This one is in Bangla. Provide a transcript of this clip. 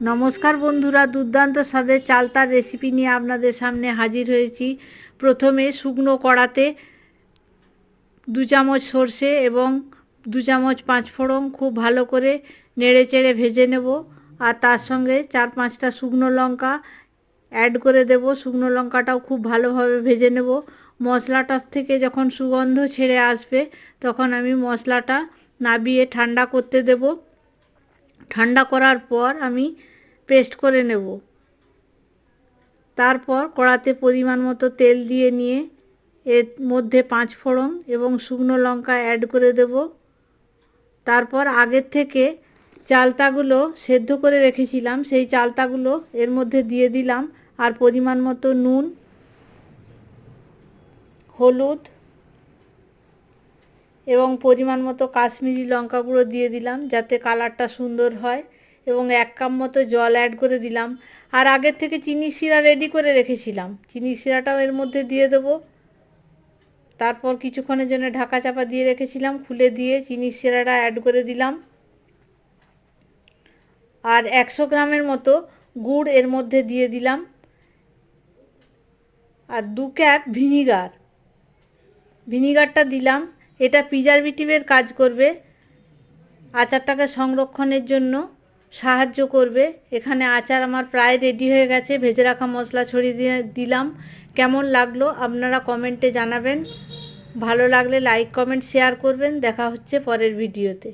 নমস্কার বন্ধুরা, দুর্দান্ত স্বাদের চালতার রেসিপি নিয়ে আপনাদের সামনে হাজির হয়েছি। প্রথমে শুকনো কড়াতে 2 চামচ সর্ষে এবং 2 চামচ পাঁচফোড়ন খুব ভালো করে নেড়ে চেড়ে ভেজে নেব। আর তার সঙ্গে 4-5টা শুকনো লঙ্কা অ্যাড করে দেব। শুকনো লঙ্কাটাও খুব ভালোভাবে ভেজে নেব। মশলাটার থেকে যখন সুগন্ধ ছেড়ে আসবে তখন আমি মশলাটা নাবিয়ে ঠান্ডা করতে দেব। ঠান্ডা করার পর আমি পেস্ট করে নেব। তারপর কড়াতে পরিমাণ মতো তেল দিয়ে নিয়ে এর মধ্যে পাঁচফোড়ন এবং শুকনো লঙ্কা অ্যাড করে দেব। তারপর আগের থেকে চালতাগুলো সেদ্ধ করে রেখেছিলাম সেই চালতাগুলো এর মধ্যে দিয়ে দিলাম। আর পরিমাণ মতো নুন, হলুদ এবং পরিমাণ মতো কাশ্মীরি লঙ্কা গুঁড়ো দিয়ে দিলাম যাতে কালারটা সুন্দর হয়, এবং 1 কাপ মতো জল অ্যাড করে দিলাম। আর আগের থেকে চিনি শিরা রেডি করে রেখেছিলাম, চিনি শিরাটাও এর মধ্যে দিয়ে দেব। তারপর কিছুক্ষণের জন্য ঢাকা চাপা দিয়ে রেখেছিলাম, খুলে দিয়ে চিনি শিরাটা অ্যাড করে দিলাম। আর 100 গ্রামের মতো গুড় এর মধ্যে দিয়ে দিলাম। আর 2 ক্যাপ ভিনিগারটা দিলাম। এটা প্রিজারভেটিভের কাজ করবে, আচারটাকে সংরক্ষণের জন্য সাহায্য করবে। এখানে আচার আমার প্রায় রেডি হয়ে গেছে। ভেজে রাখা মশলা ছড়িয়ে দিয়ে দিলাম। কেমন লাগলো আপনারা কমেন্টে জানাবেন। ভালো লাগলে লাইক, কমেন্ট, শেয়ার করবেন। দেখা হচ্ছে পরের ভিডিওতে।